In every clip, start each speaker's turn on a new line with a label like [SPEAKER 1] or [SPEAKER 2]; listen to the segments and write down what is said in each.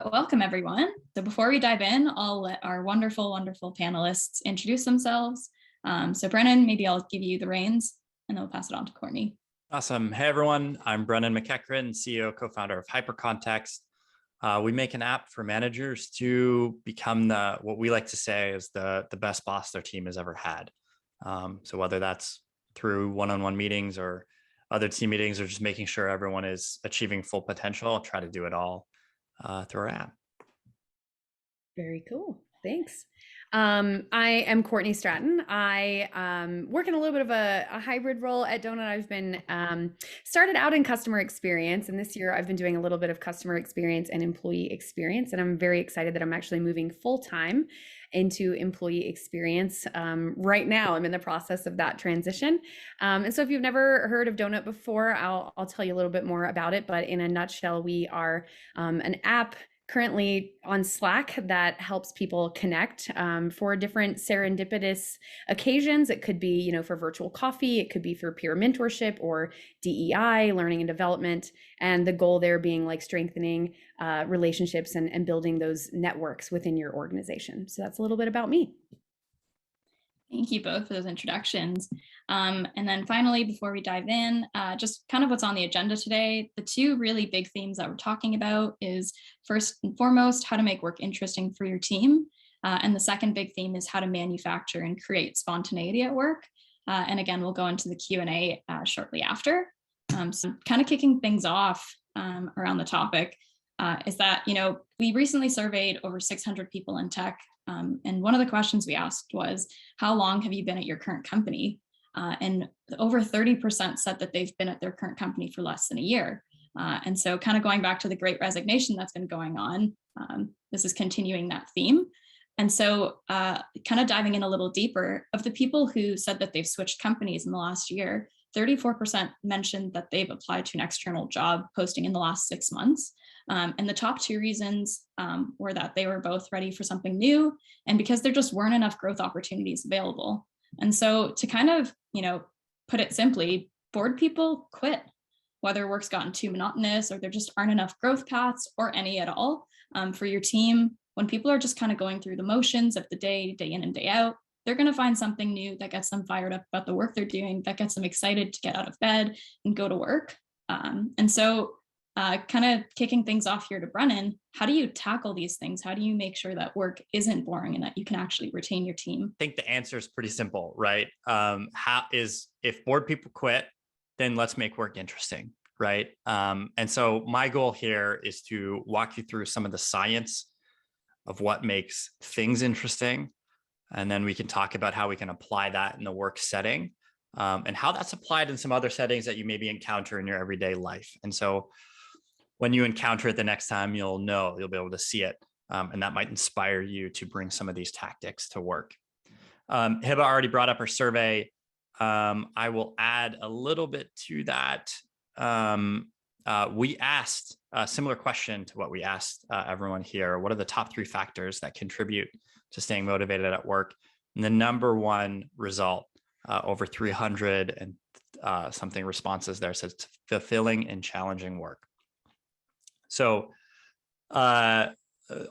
[SPEAKER 1] Welcome, everyone. So before we dive in, I'll let our wonderful, wonderful panelists introduce themselves. So Brennan, maybe I'll give you the reins and then we'll pass it on to Courtney.
[SPEAKER 2] Awesome. Hey, everyone. I'm Brennan McEachran, CEO, co-founder of Hypercontext. We make an app for managers to become what we like to say is the best boss their team has ever had. So whether that's through one-on-one meetings or other team meetings, or just making sure everyone is achieving full potential, I'll try to do it all through our app.
[SPEAKER 3] Very cool. Thanks. I am Courtney Stratton. I work in a little bit of a hybrid role at Donut. I've been started out in customer experience, and this year I've been doing a little bit of customer experience and employee experience, and I'm very excited that I'm actually moving full-time into employee experience. Right now, I'm in the process of that transition. And so if you've never heard of Donut before, I'll tell you a little bit more about it, but in a nutshell, we are an app currently on Slack that helps people connect for different serendipitous occasions. It could be, for virtual coffee, it could be for peer mentorship or DEI, learning and development. And the goal there being like strengthening relationships and building those networks within your organization. So that's a little bit about me.
[SPEAKER 1] Thank you both for those introductions. And then finally, before we dive in, just kind of what's on the agenda today. The two really big themes that we're talking about is first and foremost, how to make work interesting for your team. And the second big theme is how to manufacture and create spontaneity at work. And again, we'll go into the Q&A shortly after. So kind of kicking things off around the topic is that, we recently surveyed over 600 people in tech. And one of the questions we asked was, how long have you been at your current company? And over 30% said that they've been at their current company for less than a year. And so kind of going back to the great resignation that's been going on, this is continuing that theme. And so kind of diving in a little deeper, of the people who said that they've switched companies in the last year, 34% mentioned that they've applied to an external job posting in the last 6 months. And the top two reasons were that they were both ready for something new and because there just weren't enough growth opportunities available. And so to kind of, put it simply, bored people quit, whether work's gotten too monotonous or there just aren't enough growth paths or any at all for your team. When people are just kind of going through the motions of the day in and day out, they're going to find something new that gets them fired up about the work they're doing, that gets them excited to get out of bed and go to work. And so kind of kicking things off here to Brennan, how do you tackle these things? How do you make sure that work isn't boring and that you can actually retain your team?
[SPEAKER 2] I think the answer is pretty simple, right? If bored people quit, then let's make work interesting, right? And so my goal here is to walk you through some of the science of what makes things interesting. And then we can talk about how we can apply that in the work setting and how that's applied in some other settings that you maybe encounter in your everyday life. And so when you encounter it the next time, you'll be able to see it. And that might inspire you to bring some of these tactics to work. Hiba already brought up our survey. I will add a little bit to that. We asked a similar question to what we asked everyone here. What are the top 3 factors that contribute to staying motivated at work? And the number one result, over 300 and something responses there, says fulfilling and challenging work. So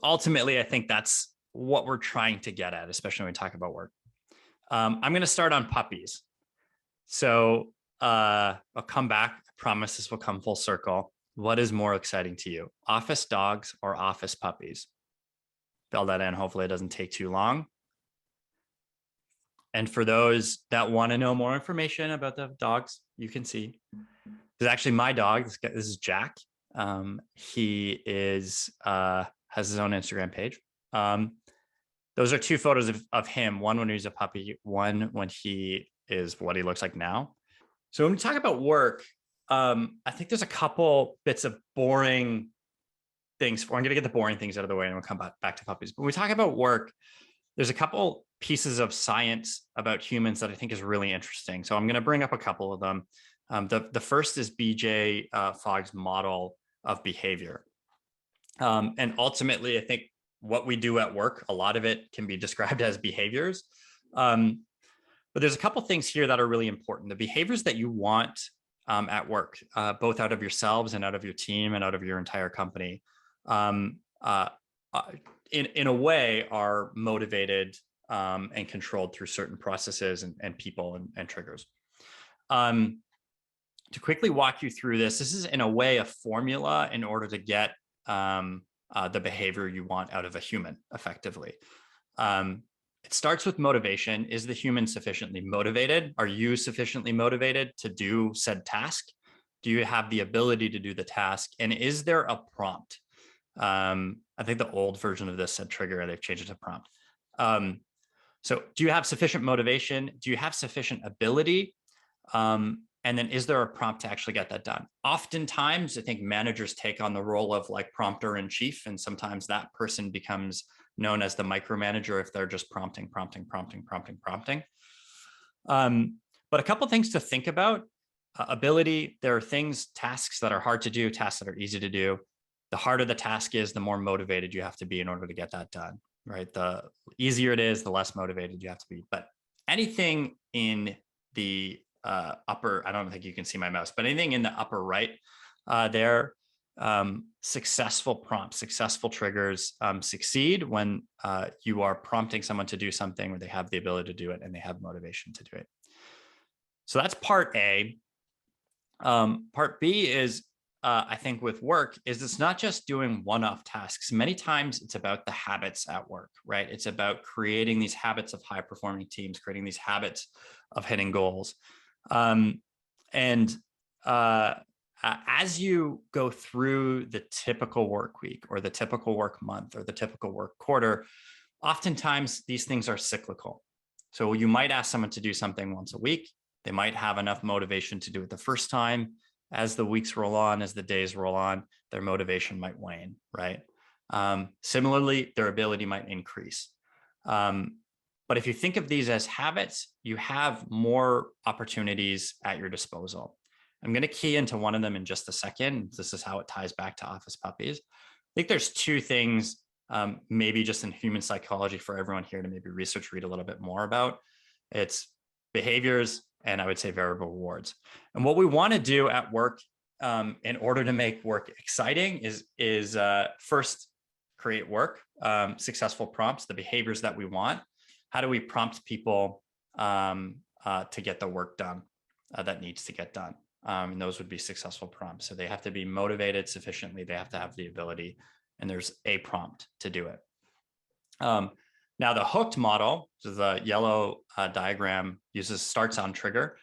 [SPEAKER 2] ultimately, I think that's what we're trying to get at, especially when we talk about work. I'm going to start on puppies. So I'll come back. I promise this will come full circle. What is more exciting to you, office dogs or office puppies? Fill that in. Hopefully it doesn't take too long. And for those that want to know more information about the dogs, you can see. This is actually my dog. This is Jack. He has his own Instagram page. Those are 2 photos of him, one when he was a puppy, one when he is what he looks like now. So when we talk about work, I think there's a couple bits of boring things. I'm going to get the boring things out of the way and we'll come back to puppies. But when we talk about work, there's a couple pieces of science about humans that I think is really interesting. So I'm going to bring up a couple of them. The first is BJ Fogg's model of behavior. And ultimately, I think what we do at work, a lot of it can be described as behaviors. But there's a couple things here that are really important. The behaviors that you want at work, both out of yourselves and out of your team and out of your entire company, in a way are motivated and controlled through certain processes and people and triggers. To quickly walk you through this is in a way a formula in order to get the behavior you want out of a human effectively. It starts with motivation. Is the human sufficiently motivated? Are you sufficiently motivated to do said task? Do you have the ability to do the task? And is there a prompt? I think the old version of this said trigger, they've changed it to prompt. So do you have sufficient motivation? Do you have sufficient ability? And then is there a prompt to actually get that done? Oftentimes, I think managers take on the role of like prompter in chief, and sometimes that person becomes known as the micromanager if they're just prompting. But a couple of things to think about. Ability, there are tasks that are hard to do, tasks that are easy to do. The harder the task is, the more motivated you have to be in order to get that done, right? The easier it is, the less motivated you have to be. But anything in the upper, I don't think you can see my mouse, but anything in the upper right there, successful prompts, successful triggers succeed when you are prompting someone to do something where they have the ability to do it and they have motivation to do it. So that's part A. Part B is, I think with work, is it's not just doing one-off tasks. Many times it's about the habits at work, right? It's about creating these habits of high-performing teams, creating these habits of hitting goals. As you go through the typical work week or the typical work month or the typical work quarter, oftentimes these things are cyclical. So you might ask someone to do something once a week. They might have enough motivation to do it the first time. As the weeks roll on, as the days roll on, their motivation might wane, right? Similarly, their ability might increase. But if you think of these as habits, you have more opportunities at your disposal. I'm going to key into one of them in just a second. This is how it ties back to office puppies. I think there's two things, maybe just in human psychology for everyone here to maybe read a little bit more about. It's behaviors and I would say variable rewards. And what we want to do at work in order to make work exciting is first create work, successful prompts, the behaviors that we want. How do we prompt people to get the work done that needs to get done? And those would be successful prompts. So they have to be motivated sufficiently. They have to have the ability, and there's a prompt to do it. Now the hooked model, so the yellow diagram starts on trigger,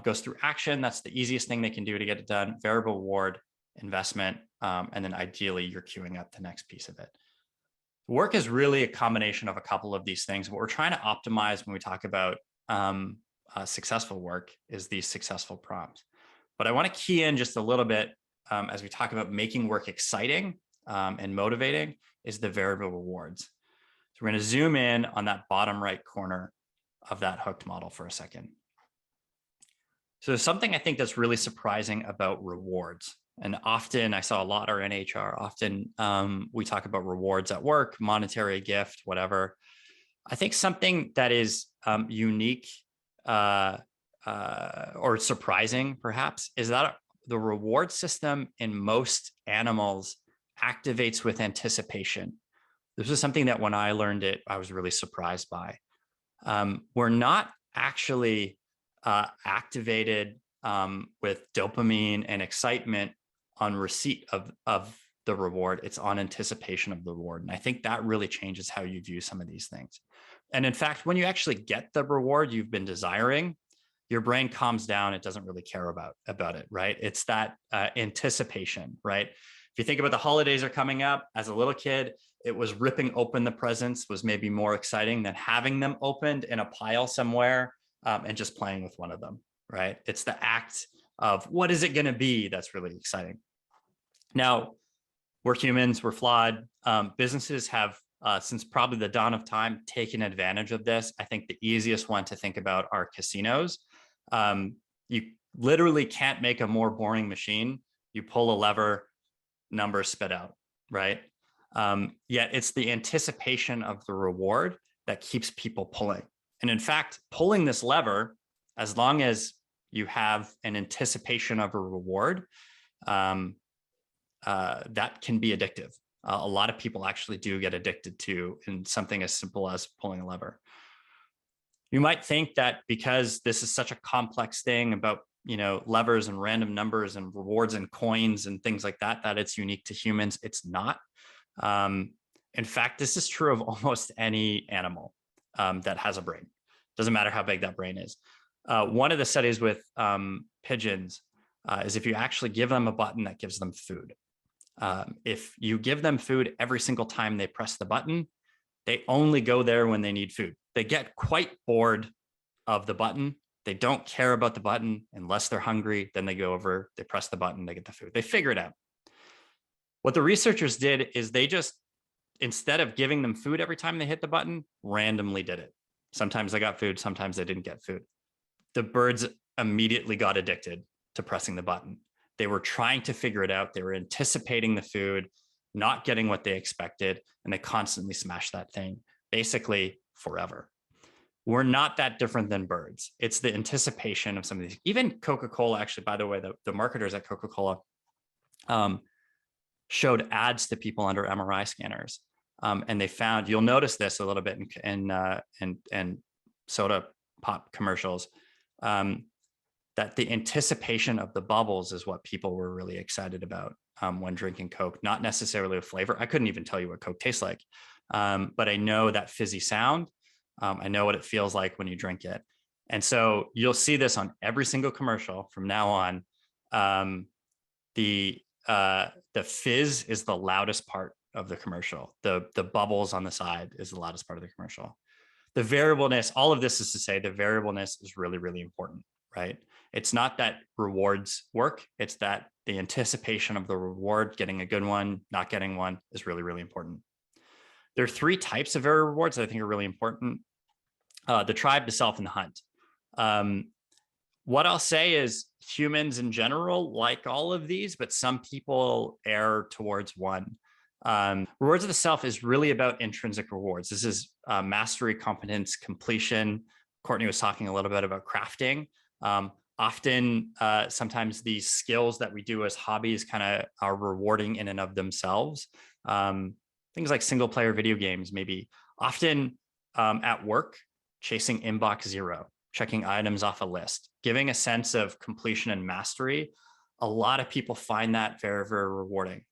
[SPEAKER 2] goes through action. That's the easiest thing they can do to get it done. Variable reward, investment, and then ideally you're queuing up the next piece of it. Work is really a combination of a couple of these things. What we're trying to optimize when we talk about successful work is these successful prompts. But I want to key in just a little bit as we talk about making work exciting and motivating is the variable rewards. So we're going to zoom in on that bottom right corner of that hooked model for a second. So there's something I think that's really surprising about rewards. And often I saw a lot in HR, often we talk about rewards at work, monetary gift, whatever. I think something that is unique or surprising perhaps is that the reward system in most animals activates with anticipation. This is something that when I learned it, I was really surprised by. We're not actually activated with dopamine and excitement on receipt of the reward. It's on anticipation of the reward. And I think that really changes how you view some of these things. And in fact, when you actually get the reward you've been desiring, your brain calms down. It doesn't really care about it, right? It's that anticipation, right? If you think about the holidays are coming up, as a little kid, it was ripping open the presents was maybe more exciting than having them opened in a pile somewhere and just playing with one of them, right? It's the act of what is it going to be that's really exciting. Now, we're humans, we're flawed. Businesses have, since probably the dawn of time, taken advantage of this. I think the easiest one to think about are casinos. You literally can't make a more boring machine. You pull a lever, numbers spit out, right? Yet it's the anticipation of the reward that keeps people pulling. And in fact, pulling this lever, as long as you have an anticipation of a reward, that can be addictive. a lot of people actually do get addicted to in something as simple as pulling a lever. You might think that because this is such a complex thing about, levers and random numbers and rewards and coins and things like that, that it's unique to humans. It's not. In fact, this is true of almost any animal that has a brain. Doesn't matter how big that brain is. One of the studies with pigeons is if you actually give them a button that gives them food. If you give them food every single time they press the button, they only go there when they need food. They get quite bored of the button. They don't care about the button unless they're hungry. Then they go over, they press the button, they get the food. They figure it out. What the researchers did is they just, instead of giving them food every time they hit the button, randomly did it. Sometimes they got food, sometimes they didn't get food. The birds immediately got addicted to pressing the button. They were trying to figure it out. They were anticipating the food, not getting what they expected, and they constantly smashed that thing, basically forever. We're not that different than birds. It's the anticipation of some of these. Even Coca-Cola, actually, by the way, the marketers at Coca-Cola showed ads to people under MRI scanners. And they found, you'll notice this a little bit in soda pop commercials, that the anticipation of the bubbles is what people were really excited about when drinking Coke, not necessarily a flavor. I couldn't even tell you what Coke tastes like, but I know that fizzy sound. I know what it feels like when you drink it. And so you'll see this on every single commercial from now on. The fizz is the loudest part of the commercial. The bubbles on the side is the loudest part of the commercial. The variableness, all of this is to say the variableness is really, really important, right? It's not that rewards work. It's that the anticipation of the reward, getting a good one, not getting one, is really, really important. There are 3 types of variable rewards that I think are really important. The tribe, the self, and the hunt. What I'll say is humans in general like all of these, but some people err towards one. Rewards of the self is really about intrinsic rewards. This is mastery, competence, completion. Courtney was talking a little bit about crafting. Often, sometimes these skills that we do as hobbies kind of are rewarding in and of themselves. Things like single player video games, maybe. Often at work, chasing inbox 0, checking items off a list, giving a sense of completion and mastery. A lot of people find that very, very rewarding.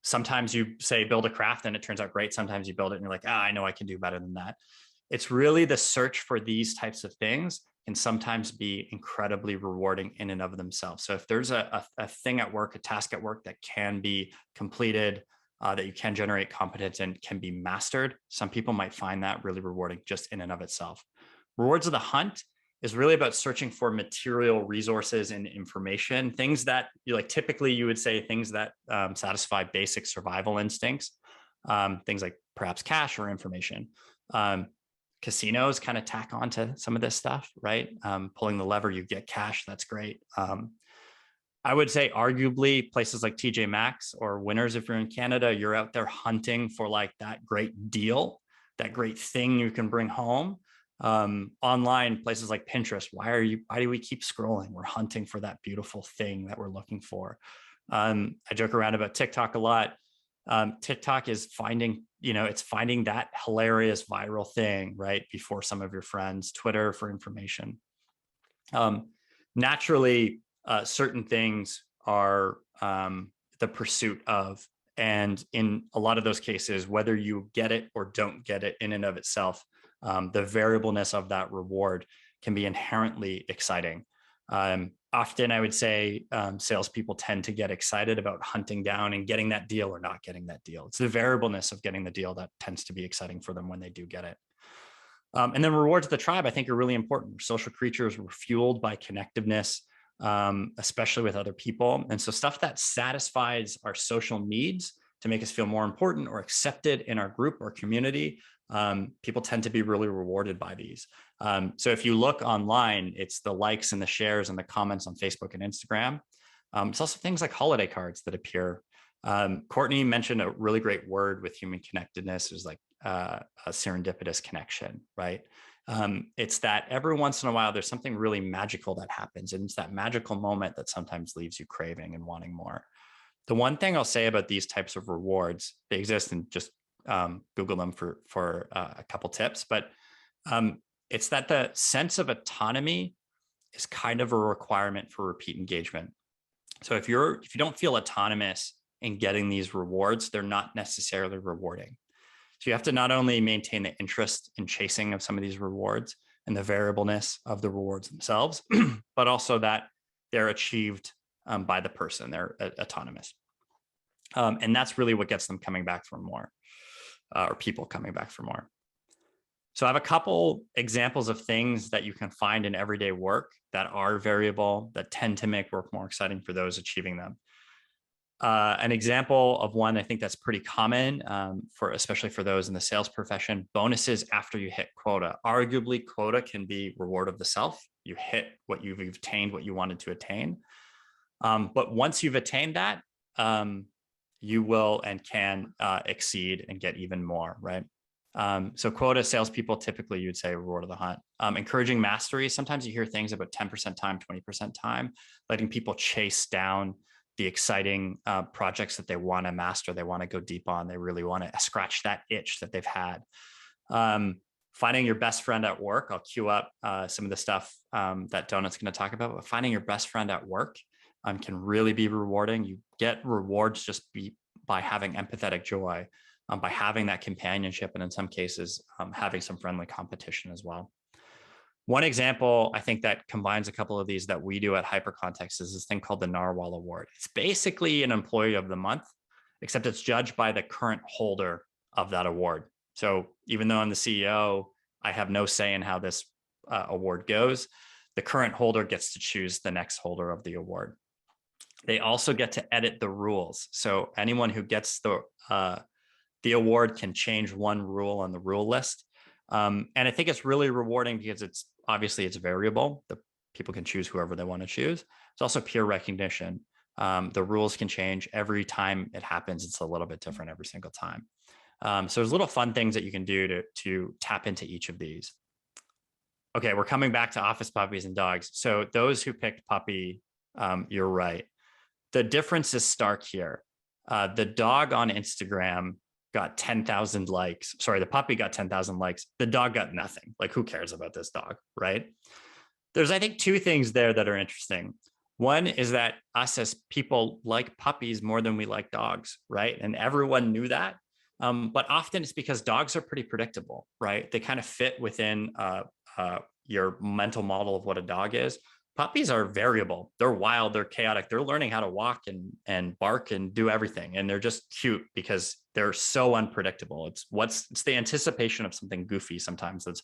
[SPEAKER 2] Sometimes you say build a craft and it turns out great. Sometimes you build it and you're like, I know I can do better than that. It's really the search for these types of things can sometimes be incredibly rewarding in and of themselves. So if there's a thing at work, a task at work that can be completed, that you can generate competence and can be mastered, some people might find that really rewarding just in and of itself. Rewards of the hunt is really about searching for material resources and information, things that typically you would say things that satisfy basic survival instincts, things like perhaps cash or information. Casinos kind of tack onto some of this stuff, right? Pulling the lever, you get cash. That's great. I would say arguably places like TJ Maxx or Winners, if you're in Canada, you're out there hunting for like that great deal, that great thing you can bring home. Online, places like Pinterest, why do we keep scrolling? We're hunting for that beautiful thing that we're looking for. I joke around about TikTok a lot. TikTok is finding that hilarious viral thing right before some of your friends. Twitter for information. Naturally, certain things are the pursuit of, and in a lot of those cases, whether you get it or don't get it in and of itself, the variableness of that reward can be inherently exciting. Often I would say salespeople tend to get excited about hunting down and getting that deal or not getting that deal. It's the variableness of getting the deal that tends to be exciting for them when they do get it. And then rewards of the tribe, I think, are really important. We're social creatures. We're fueled by connectiveness, especially with other people. And so stuff that satisfies our social needs to make us feel more important or accepted in our group or community, people tend to be really rewarded by these. So if you look online, it's the likes and the shares and the comments on Facebook and Instagram. It's also things like holiday cards that appear. Courtney mentioned a really great word with human connectedness is like a serendipitous connection, right? It's that every once in a while, there's something really magical that happens. And it's that magical moment that sometimes leaves you craving and wanting more. The one thing I'll say about these types of rewards, they exist, and just Google them for a couple tips, but it's that the sense of autonomy is kind of a requirement for repeat engagement. So if you don't feel autonomous in getting these rewards, they're not necessarily rewarding. So you have to not only maintain the interest in chasing of some of these rewards and the variableness of the rewards themselves, but also that they're achieved by the person, they're autonomous. And that's really what gets them coming back for more, or people coming back for more. So I have a couple examples of things that you can find in everyday work that are variable, that tend to make work more exciting for those achieving them. An example of one I think that's pretty common, especially for those in the sales profession: bonuses after you hit quota. Arguably, quota can be reward of the self. You hit what you've attained, what you wanted to attain. But once you've attained that, you will and can exceed and get even more, right? So quota salespeople, typically you'd say reward of the hunt. Encouraging mastery. Sometimes you hear things about 10% time, 20% time, letting people chase down the exciting projects that they want to master, they want to go deep on, they really want to scratch that itch that they've had. Finding your best friend at work. I'll queue up some of the stuff that Donut's going to talk about, but finding your best friend at work can really be rewarding. You get rewards just by having empathetic joy, by having that companionship, and in some cases, having some friendly competition as well. One example, I think, that combines a couple of these that we do at Hypercontext is this thing called the Narwhal Award. It's basically an employee of the month, except it's judged by the current holder of that award. So even though I'm the CEO, I have no say in how this award goes. The current holder gets to choose the next holder of the award. They also get to edit the rules. So anyone who gets the award can change one rule on the rule list. And I think it's really rewarding because it's variable. The people can choose whoever they want to choose. It's also peer recognition. The rules can change every time it happens. It's a little bit different every single time. So there's little fun things that you can do to tap into each of these. Okay, we're coming back to office puppies and dogs. So those who picked puppy, you're right. The difference is stark here. The dog on Instagram got 10,000 likes. Sorry, the puppy got 10,000 likes. The dog got nothing. Like, who cares about this dog, right? There's, I think, two things there that are interesting. One is that us as people like puppies more than we like dogs, right? And everyone knew that. But often it's because dogs are pretty predictable, right? They kind of fit within your mental model of what a dog is. Puppies are variable. They're wild. They're chaotic. They're learning how to walk and bark and do everything. And they're just cute because they're so unpredictable. It's the anticipation of something goofy sometimes that's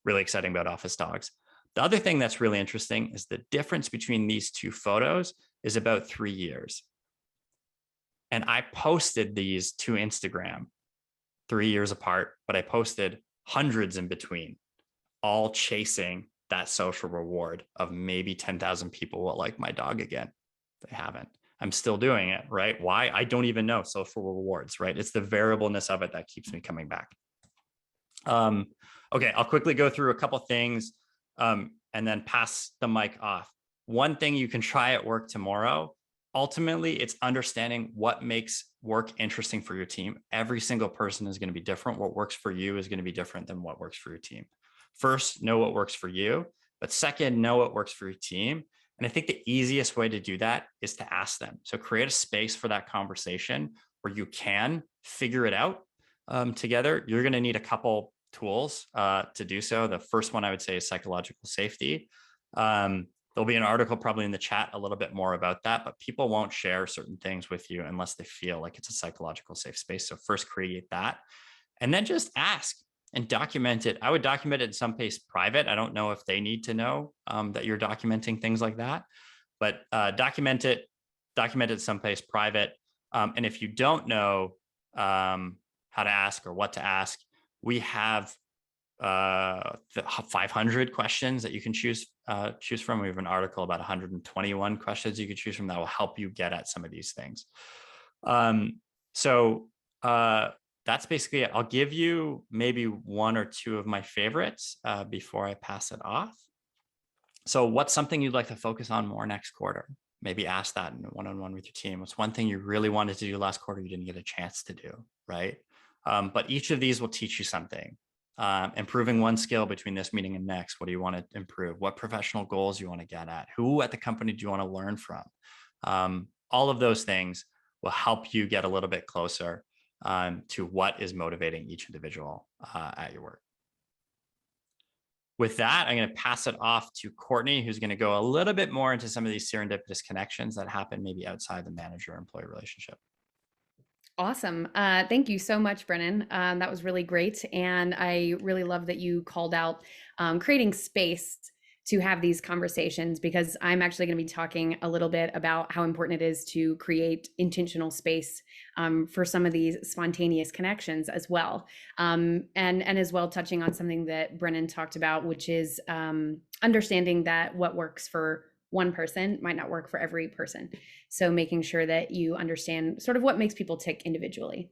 [SPEAKER 2] really exciting about office dogs. The other thing that's really interesting is the difference between these two photos is about 3 years. And I posted these to Instagram 3 years apart, but I posted hundreds in between, all chasing that social reward of maybe 10,000 people will like my dog again. They haven't. I'm still doing it, right? Why? I don't even know. Social rewards, right? It's the variableness of it that keeps me coming back. Okay, I'll quickly go through a couple things and then pass the mic off. One thing you can try at work tomorrow, ultimately, it's understanding what makes work interesting for your team. Every single person is going to be different. What works for you is going to be different than what works for your team. First, know what works for you, but second, know what works for your team. And I think the easiest way to do that is to ask them. So create a space for that conversation where you can figure it out together. You're going to need a couple tools to do so. The first one I would say is psychological safety. There'll be an article probably in the chat a little bit more about that, but people won't share certain things with you unless they feel like it's a psychological safe space. So first create that, and then just ask and document it. I would document it in some place private. I don't know if they need to know that you're documenting things like that, but document it someplace private. And if you don't know how to ask or what to ask, we have 500 questions that you can choose from. We have an article about 121 questions you could choose from that will help you get at some of these things. That's basically it. I'll give you maybe one or two of my favorites before I pass it off. So what's something you'd like to focus on more next quarter? Maybe ask that in a one-on-one with your team. What's one thing you really wanted to do last quarter you didn't get a chance to do, right? But each of these will teach you something. Improving one skill between this meeting and next. What do you want to improve? What professional goals you want to get at? Who at the company do you want to learn from? All of those things will help you get a little bit closer to what is motivating each individual at your work. With that, I'm going to pass it off to Courtney, who's going to go a little bit more into some of these serendipitous connections that happen maybe outside the manager-employee relationship.
[SPEAKER 3] Awesome. Thank you so much, Brennan. That was really great. And I really love that you called out creating space to have these conversations, because I'm actually going to be talking a little bit about how important it is to create intentional space for some of these spontaneous connections as well. And as well touching on something that Brennan talked about, which is understanding that what works for one person might not work for every person. So making sure that you understand sort of what makes people tick individually.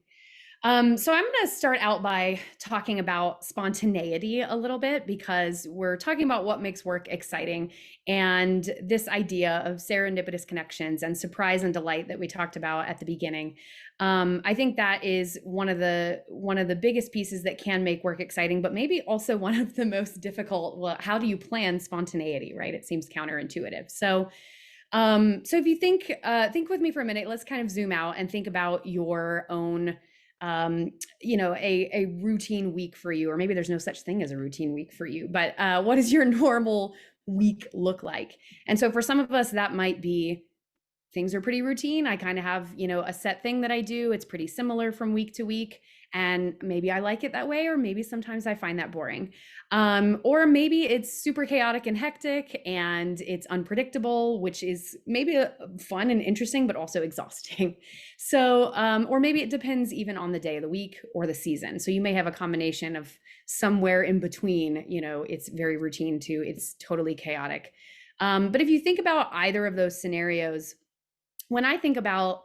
[SPEAKER 3] So I'm going to start out by talking about spontaneity a little bit, because we're talking about what makes work exciting, and this idea of serendipitous connections and surprise and delight that we talked about at the beginning. I think that is one of the biggest pieces that can make work exciting, but maybe also one of the most difficult. Well, how do you plan spontaneity, right? It seems counterintuitive. So if you think with me for a minute, let's kind of zoom out and think about your own a routine week for you, or maybe there's no such thing as a routine week for you, but what does your normal week look like? And so for some of us, that might be things are pretty routine. I kind of have, a set thing that I do. It's pretty similar from week to week. And maybe I like it that way, or maybe sometimes I find that boring. Or maybe it's super chaotic and hectic and it's unpredictable, which is maybe fun and interesting, but also exhausting. So, or maybe it depends even on the day of the week or the season. So you may have a combination of somewhere in between, it's very routine to it's totally chaotic. But if you think about either of those scenarios, when I think about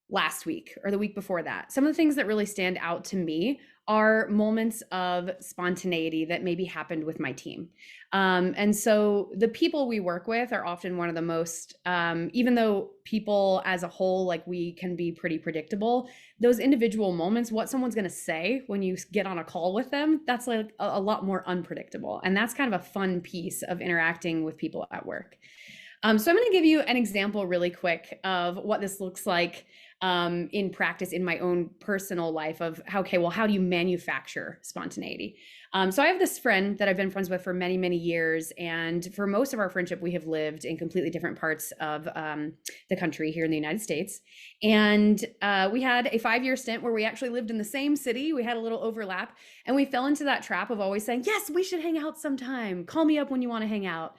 [SPEAKER 3] last week or the week before that, some of the things that really stand out to me are moments of spontaneity that maybe happened with my team. And so the people we work with are often one of the most, even though people as a whole, like we can be pretty predictable, those individual moments, what someone's going to say when you get on a call with them, that's like a lot more unpredictable. And that's kind of a fun piece of interacting with people at work. So I'm going to give you an example really quick of what this looks like in practice in my own personal life of how do you manufacture spontaneity? So I have this friend that I've been friends with for many, many years. And for most of our friendship, we have lived in completely different parts of the country here in the United States. And we had a 5-year stint where we actually lived in the same city. We had a little overlap, and we fell into that trap of always saying, yes, we should hang out sometime. Call me up when you want to hang out.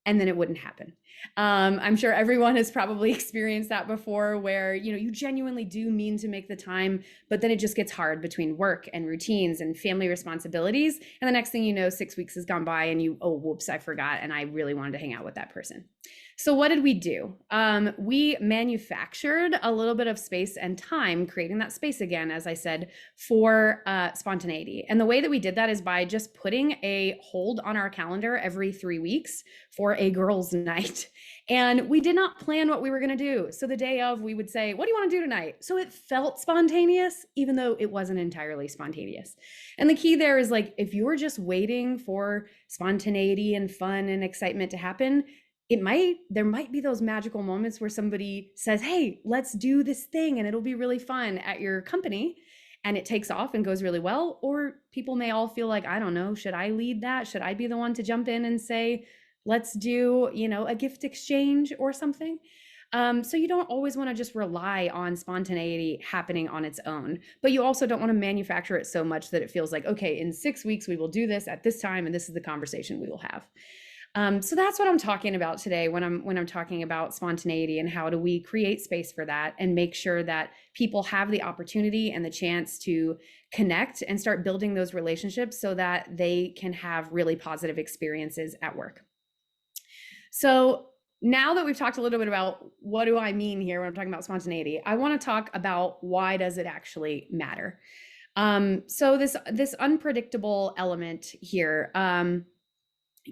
[SPEAKER 3] And then it wouldn't happen. I'm sure everyone has probably experienced that before, where you genuinely do mean to make the time, but then it just gets hard between work and routines and family responsibilities. And the next thing you know, 6 weeks has gone by and whoops, I forgot, and I really wanted to hang out with that person. So what did we do? We manufactured a little bit of space and time, creating that space again, as I said, for spontaneity. And the way that we did that is by just putting a hold on our calendar every 3 weeks for a girls' night. And we did not plan what we were going to do. So the day of, we would say, what do you want to do tonight? So it felt spontaneous, even though it wasn't entirely spontaneous. And the key there is, like, if you're just waiting for spontaneity and fun and excitement to happen, there might be those magical moments where somebody says, hey, let's do this thing, and it'll be really fun at your company, and it takes off and goes really well. Or people may all feel like, I don't know, should I lead that? Should I be the one to jump in and say, let's do, a gift exchange or something? So you don't always want to just rely on spontaneity happening on its own, but you also don't want to manufacture it so much that it feels like, okay, in 6 weeks, we will do this at this time, and this is the conversation we will have. So that's what I'm talking about today when I'm talking about spontaneity, and how do we create space for that and make sure that people have the opportunity and the chance to connect and start building those relationships so that they can have really positive experiences at work. So now that we've talked a little bit about what do I mean here when I'm talking about spontaneity, I want to talk about why does it actually matter? So this unpredictable element here,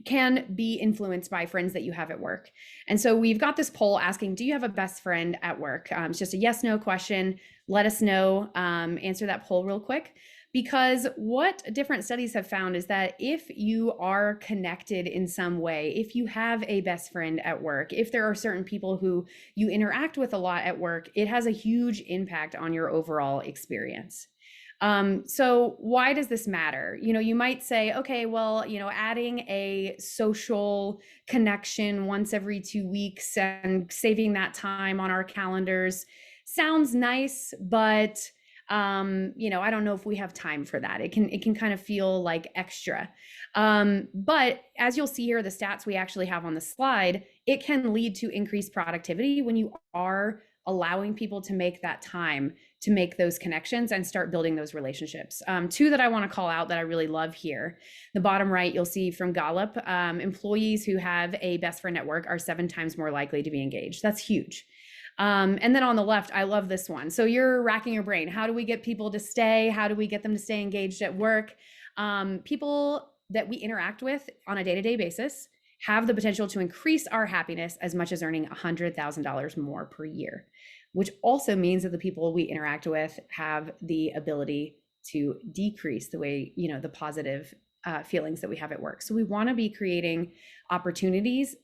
[SPEAKER 3] can be influenced by friends that you have at work. And so we've got this poll asking, do you have a best friend at work? It's just a yes, no question. Let us know, answer that poll real quick. Because what different studies have found is that if you are connected in some way, if you have a best friend at work, if there are certain people who you interact with a lot at work, it has a huge impact on your overall experience. So why does this matter? You know, you might say, okay, well, you know, adding a social connection once every 2 weeks and saving that time on our calendars sounds nice, but you know, I don't know if we have time for that. It can kind of feel like extra. But as you'll see here, the stats we actually have on the slide, it can lead to increased productivity when you are allowing people to make that time to make those connections and start building those relationships. Two that I want to call out that I really love here. The bottom right, you'll see from Gallup, employees who have a best friend at work are 7 times more likely to be engaged. That's huge. And then on the left, I love this one. So you're racking your brain. How do we get people to stay? How do we get them to stay engaged at work? People that we interact with on a day-to-day basis have the potential to increase our happiness as much as earning $100,000 more per year, which also means that the people we interact with have the ability to decrease the way, you know, the positive feelings that we have at work. So we want to be creating opportunities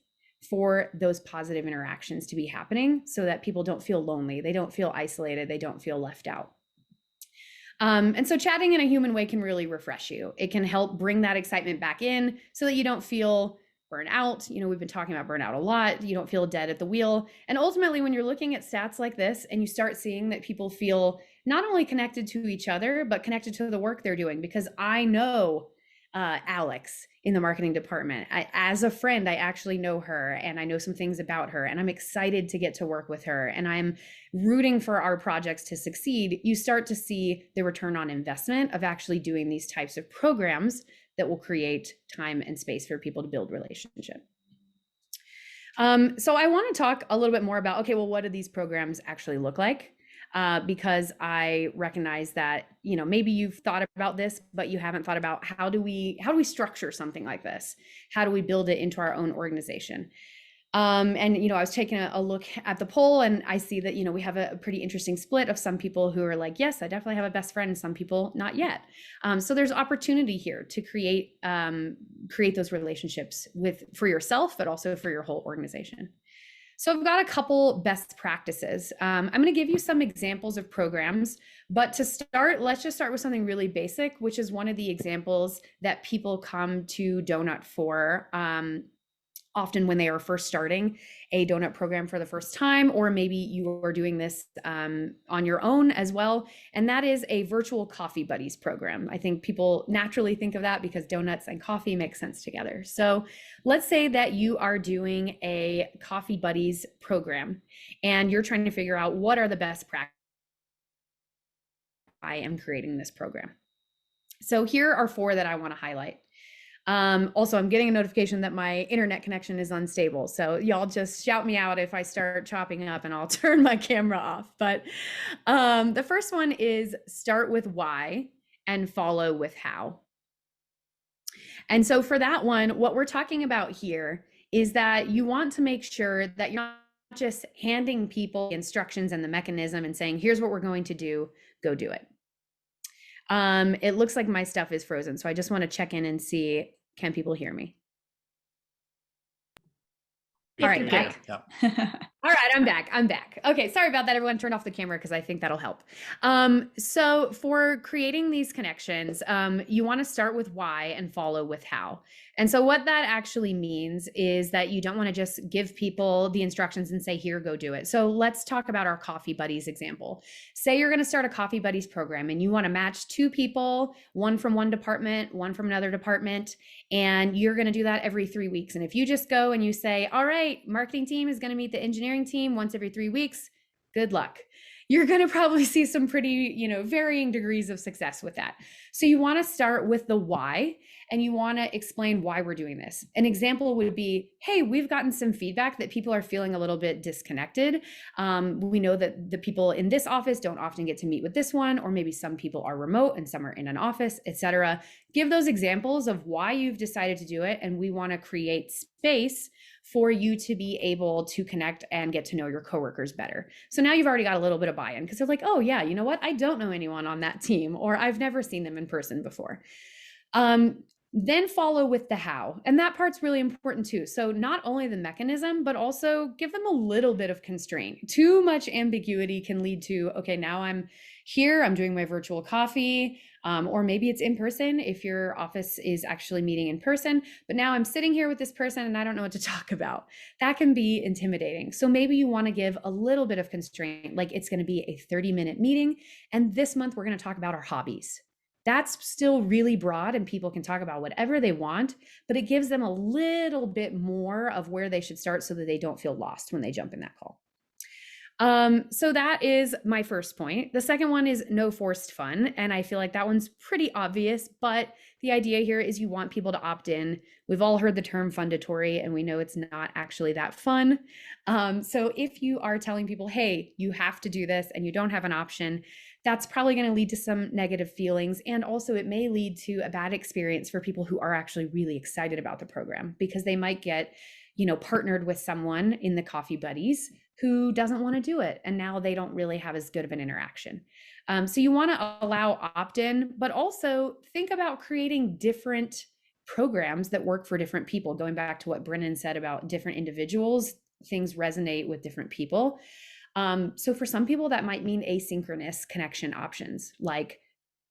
[SPEAKER 3] for those positive interactions to be happening so that people don't feel lonely, they don't feel isolated, they don't feel left out. And so chatting in a human way can really refresh you. It can help bring that excitement back in so that you don't feel burnt out. You know, we've been talking about burnout a lot. You don't feel dead at the wheel. And ultimately, when you're looking at stats like this and you start seeing that people feel not only connected to each other, but connected to the work they're doing, because I know Alex in the marketing department. As a friend, I actually know her and I know some things about her and I'm excited to get to work with her and I'm rooting for our projects to succeed. You start to see the return on investment of actually doing these types of programs that will create time and space for people to build relationship. So I want to talk a little bit more about, okay, well, what do these programs actually look like? Because I recognize that, you know, maybe you've thought about this, but you haven't thought about how do we structure something like this? How do we build it into our own organization? And, you know, I was taking a look at the poll and I see that, you know, we have a pretty interesting split of some people who are like, yes, I definitely have a best friend, and some people not yet. So there's opportunity here to create those relationships for yourself, but also for your whole organization. So I've got a couple best practices. I'm going to give you some examples of programs, but to start, let's just start with something really basic, which is one of the examples that people come to Donut for often when they are first starting a donut program for the first time, or maybe you are doing this on your own as well. And that is a virtual coffee buddies program. I think people naturally think of that because donuts and coffee make sense together. So let's say that you are doing a coffee buddies program and you're trying to figure out what are the best practices. I am creating this program. So here are 4 that I want to highlight. Also, I'm getting a notification that my internet connection is unstable. So y'all just shout me out if I start chopping up and I'll turn my camera off. But the first one is start with why and follow with how. And so for that one, what we're talking about here is that you want to make sure that you're not just handing people instructions and the mechanism and saying, here's what we're going to do, go do it. It looks like my stuff is frozen, so I just want to check in and see, can people hear me? All right, back.
[SPEAKER 2] Yeah.
[SPEAKER 3] All right, I'm back. Okay, sorry about that, everyone. Turn off the camera because I think that'll help. So for creating these connections, you want to start with why and follow with how. And so what that actually means is that you don't want to just give people the instructions and say, here, go do it. So let's talk about our Coffee Buddies example. Say you're going to start a Coffee Buddies program and you want to match 2 people, one from one department, one from another department, and you're going to do that every 3 weeks. And if you just go and you say, all right, marketing team is going to meet the engineering team once every 3 weeks, good luck. you're going to probably see some pretty, varying degrees of success with that. So you want to start with the why, and you want to explain why we're doing this. An example would be, hey, we've gotten some feedback that people are feeling a little bit disconnected. We know that the people in this office don't often get to meet with this one, or maybe some people are remote and some are in an office, etc. Give those examples of why you've decided to do it, and we want to create space for you to be able to connect and get to know your coworkers better. So now you've already got a little bit of buy-in, because they're like, oh yeah, you know what? I don't know anyone on that team, or I've never seen them in person before. Then follow with the how. And that part's really important too. So not only the mechanism, but also give them a little bit of constraint. Too much ambiguity can lead to, okay, now I'm here, I'm doing my virtual coffee, or maybe it's in person if your office is actually meeting in person, but now I'm sitting here with this person and I don't know what to talk about. That can be intimidating. So maybe you want to give a little bit of constraint, like it's going to be a 30-minute meeting, and this month we're going to talk about our hobbies. That's still really broad, and people can talk about whatever they want, but it gives them a little bit more of where they should start so that they don't feel lost when they jump in that call. So that is my first point. The second one is no forced fun. And I feel like that one's pretty obvious, but the idea here is you want people to opt in. We've all heard the term fundatory, and we know it's not actually that fun. So if you are telling people, hey, you have to do this and you don't have an option, that's probably going to lead to some negative feelings. And also it may lead to a bad experience for people who are actually really excited about the program, because they might get, partnered with someone in the coffee buddies who doesn't want to do it. And now they don't really have as good of an interaction. So you want to allow opt-in, but also think about creating different programs that work for different people. Going back to what Brennan said about different individuals, things resonate with different people. So for some people, that might mean asynchronous connection options, like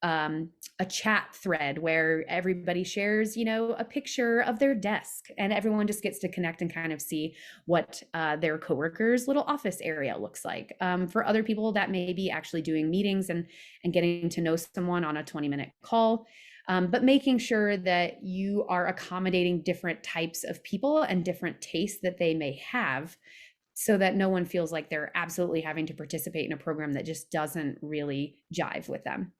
[SPEAKER 3] a chat thread where everybody shares, a picture of their desk, and everyone just gets to connect and kind of see what their coworkers' little office area looks like. For other people, that may be actually doing meetings and getting to know someone on a 20-minute call. But making sure that you are accommodating different types of people and different tastes that they may have, so that no one feels like they're absolutely having to participate in a program that just doesn't really jive with them.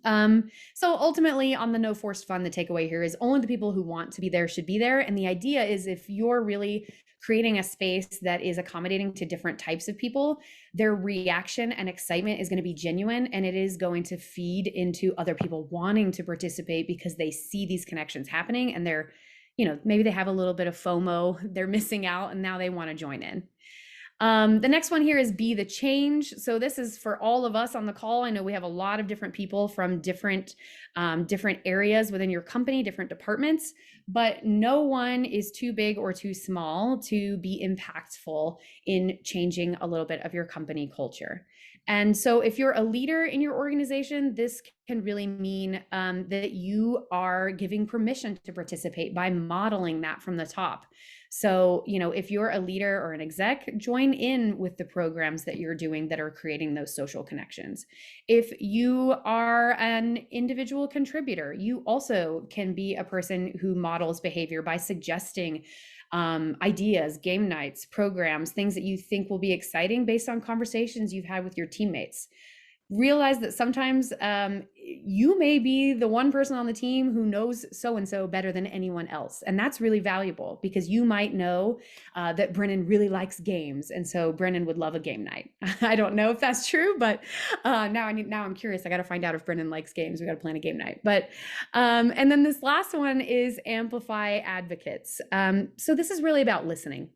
[SPEAKER 3] So ultimately, on the no forced fun, the takeaway here is only the people who want to be there should be there. And the idea is, if you're really creating a space that is accommodating to different types of people, their reaction and excitement is going to be genuine, and it is going to feed into other people wanting to participate because they see these connections happening, and they're, maybe they have a little bit of FOMO, they're missing out, and now they want to join in. The next one here is be the change. So this is for all of us on the call. I know we have a lot of different people from different areas within your company, different departments, but no one is too big or too small to be impactful in changing a little bit of your company culture. And so if you're a leader in your organization, this can really mean that you are giving permission to participate by modeling that from the top. So, if you're a leader or an exec, join in with the programs that you're doing that are creating those social connections. If you are an individual contributor, you also can be a person who models behavior by suggesting ideas, game nights, programs, things that you think will be exciting based on conversations you've had with your teammates. Realize that sometimes you may be the one person on the team who knows so-and-so better than anyone else. And that's really valuable, because you might know that Brennan really likes games. And so Brennan would love a game night. I don't know if that's true, but now I'm curious. I got to find out if Brennan likes games. We got to plan a game night. But and then this last one is amplify advocates. So this is really about listening.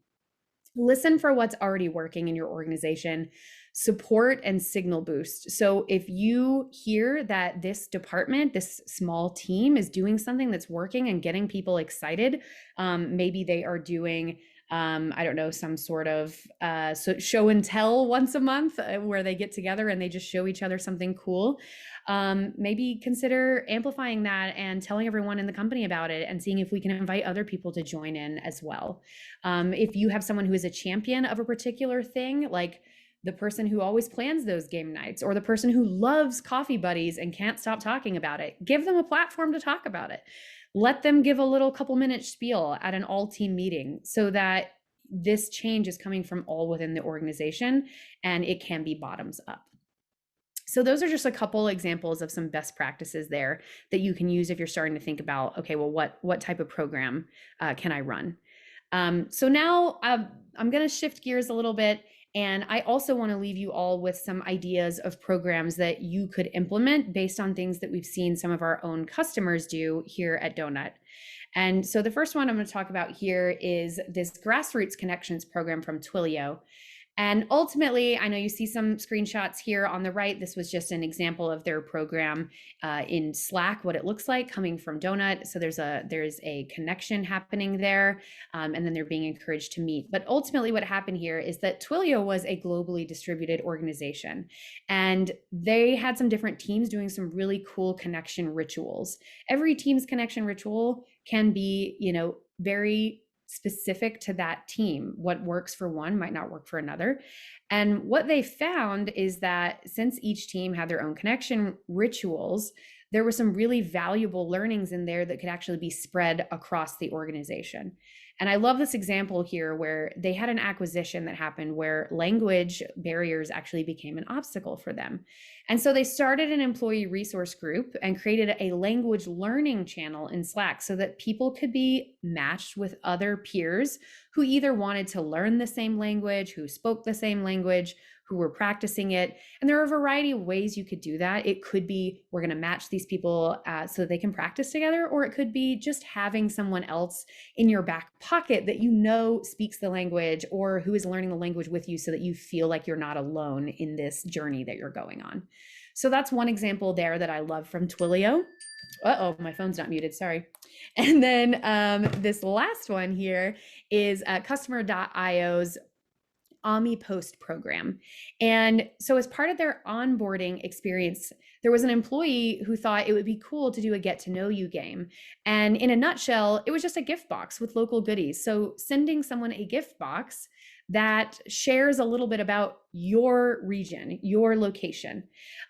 [SPEAKER 3] Listen for what's already working in your organization. Support and signal boost. So if you hear that this department, this small team is doing something that's working and getting people excited, maybe they are doing, I don't know, some sort of show and tell once a month where they get together and they just show each other something cool. Maybe consider amplifying that and telling everyone in the company about it, and seeing if we can invite other people to join in as well. If you have someone who is a champion of a particular thing, like the person who always plans those game nights, or the person who loves coffee buddies and can't stop talking about it, give them a platform to talk about it. Let them give a little couple minute spiel at an all team meeting, so that this change is coming from all within the organization, and it can be bottoms up. So those are just a couple examples of some best practices there that you can use if you're starting to think about, okay, well, what type of program can I run? So now I'm going to shift gears a little bit. And I also want to leave you all with some ideas of programs that you could implement based on things that we've seen some of our own customers do here at Donut. And so the first one I'm going to talk about here is this Grassroots Connections program from Twilio. And ultimately, I know you see some screenshots here on the right. This was just an example of their program in Slack, what it looks like coming from Donut. So there's a connection happening there, and then they're being encouraged to meet. But ultimately, what happened here is that Twilio was a globally distributed organization, and they had some different teams doing some really cool connection rituals. Every team's connection ritual can be, very specific to that team. What works for one might not work for another. And what they found is that since each team had their own connection rituals, there were some really valuable learnings in there that could actually be spread across the organization. And I love this example here where they had an acquisition that happened where language barriers actually became an obstacle for them. And so they started an employee resource group and created a language learning channel in Slack so that people could be matched with other peers who either wanted to learn the same language, who spoke the same language, who were practicing it. And there are a variety of ways you could do that. It could be, we're going to match these people so they can practice together, or it could be just having someone else in your back pocket that speaks the language or who is learning the language with you so that you feel like you're not alone in this journey that you're going on. So that's one example there that I love from Twilio. Uh-oh, my phone's not muted, sorry. And then this last one here is Customer.io's OmniPost program. And so as part of their onboarding experience, there was an employee who thought it would be cool to do a get to know you game. And in a nutshell, it was just a gift box with local goodies. So sending someone a gift box that shares a little bit about your region, your location.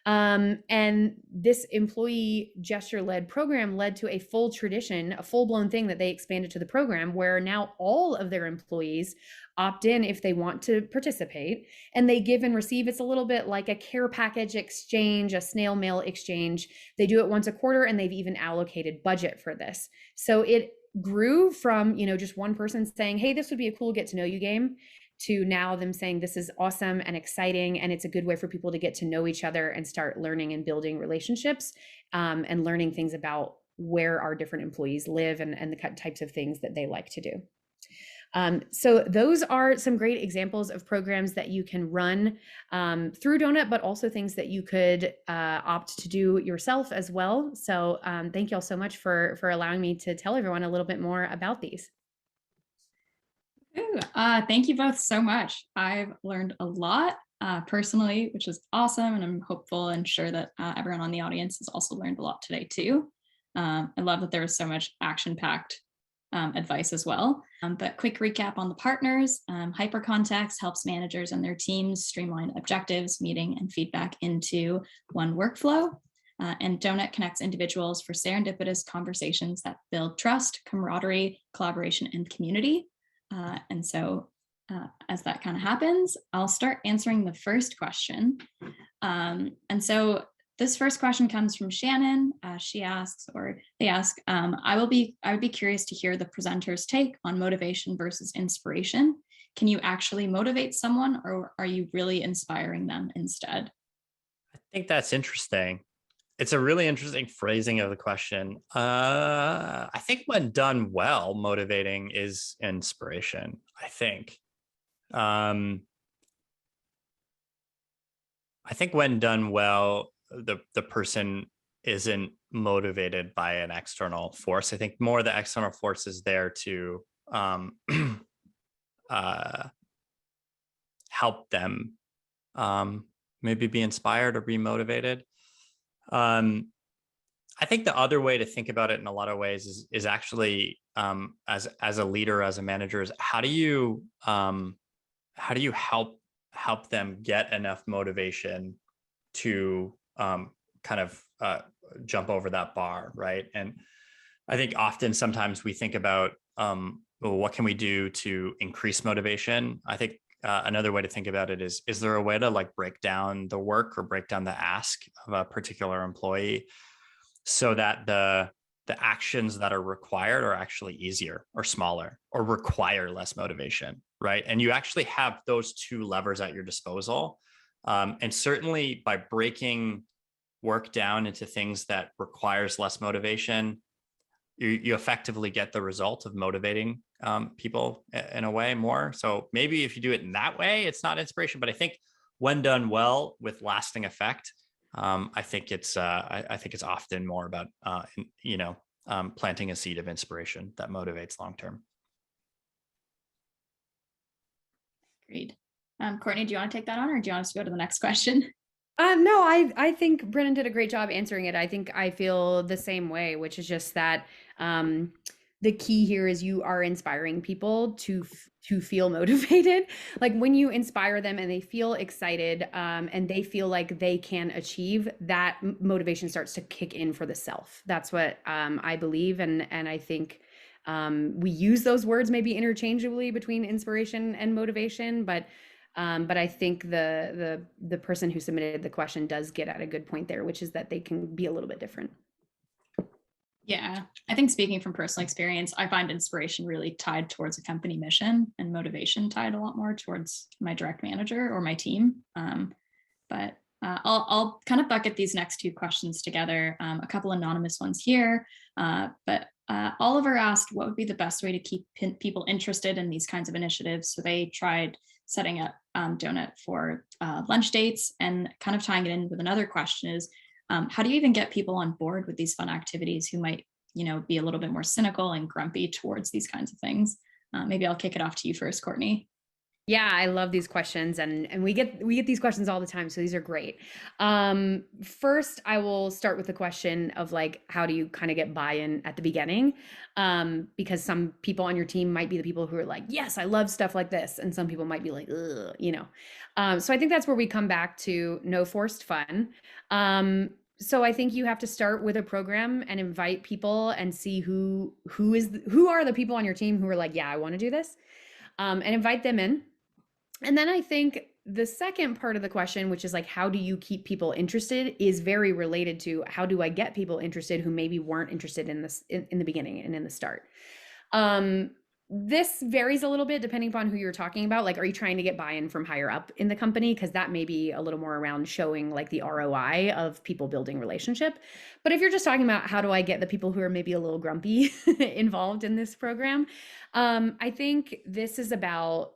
[SPEAKER 3] And this employee gesture-led program led to a full tradition, a full-blown thing that they expanded to the program where now all of their employees opt in if they want to participate, and they give and receive. It's a little bit like a care package exchange, a snail mail exchange. They do it once a quarter, and they've even allocated budget for this. So it grew from, just one person saying, hey, this would be a cool get to know you game, to now them saying this is awesome and exciting, and it's a good way for people to get to know each other and start learning and building relationships, and learning things about where our different employees live and the types of things that they like to do. So those are some great examples of programs that you can run through Donut, but also things that you could opt to do yourself as well. So thank you all so much for allowing me to tell everyone a little bit more about these.
[SPEAKER 1] Thank you both so much. I've learned a lot personally, which is awesome. And I'm hopeful and sure that everyone on the audience has also learned a lot today too. I love that there was so much action-packed advice as well. But quick recap on the partners. Hypercontext helps managers and their teams streamline objectives, meeting, and feedback into one workflow. And Donut connects individuals for serendipitous conversations that build trust, camaraderie, collaboration, and community. And so as that kind of happens, I'll start answering the first question. And so this first question comes from Shannon. She asks, or they ask, I would be curious to hear the presenter's take on motivation versus inspiration. Can you actually motivate someone, or are you really inspiring them instead?
[SPEAKER 2] I think that's interesting. It's a really interesting phrasing of the question. I think when done well, motivating is inspiration, I think. I think when done well, the person isn't motivated by an external force. I think more the external force is there to help them maybe be inspired or be motivated. I think the other way to think about it in a lot of ways is actually as a leader, as a manager, is how do you help them get enough motivation to kind of jump over that bar, right? And I think sometimes we think about well, what can we do to increase motivation? I think another way to think about it is there a way to like break down the work or break down the ask of a particular employee so that the actions that are required are actually easier or smaller or require less motivation, right? And you actually have those two levers at your disposal. And certainly by breaking work down into things that requires less motivation, you effectively get the result of motivating people in a way more. So maybe if you do it in that way, it's not inspiration, but I think when done well with lasting effect, I think it's often more about planting a seed of inspiration that motivates long term.
[SPEAKER 1] Great. Courtney, do you want to take that on, or do you want us to go to the next question?
[SPEAKER 3] No, I think Brennan did a great job answering it. I think I feel the same way, which is just that the key here is you are inspiring people to feel motivated. Like when you inspire them and they feel excited and they feel like they can achieve, that motivation starts to kick in for the self. That's what I believe, and I think we use those words maybe interchangeably between inspiration and motivation, but I think the person who submitted the question does get at a good point there, which is that they can be a little bit different.
[SPEAKER 1] Yeah, I think speaking from personal experience, I find inspiration really tied towards a company mission and motivation tied a lot more towards my direct manager or my team. But I'll kind of bucket these next two questions together. A couple anonymous ones here, but Oliver asked, what would be the best way to keep people interested in these kinds of initiatives? So they tried setting up Donut for lunch dates, and kind of tying it in with another question is, how do you even get people on board with these fun activities who might, be a little bit more cynical and grumpy towards these kinds of things? Maybe I'll kick it off to you first, Courtney.
[SPEAKER 3] Yeah, I love these questions, and we get these questions all the time, so these are great. First, I will start with the question of like, how do you kind of get buy-in at the beginning? Because some people on your team might be the people who are like, yes, I love stuff like this, and some people might be like, ugh, So I think that's where we come back to no forced fun. So I think you have to start with a program and invite people and see who are the people on your team who are like, yeah, I want to do this, and invite them in. And then I think the second part of the question, which is like, how do you keep people interested, is very related to how do I get people interested who maybe weren't interested in this in the beginning and in the start. This varies a little bit depending upon who you're talking about. Like, are you trying to get buy-in from higher up in the company? Because that may be a little more around showing like the ROI of people building relationship. But if you're just talking about how do I get the people who are maybe a little grumpy involved in this program, I think this is about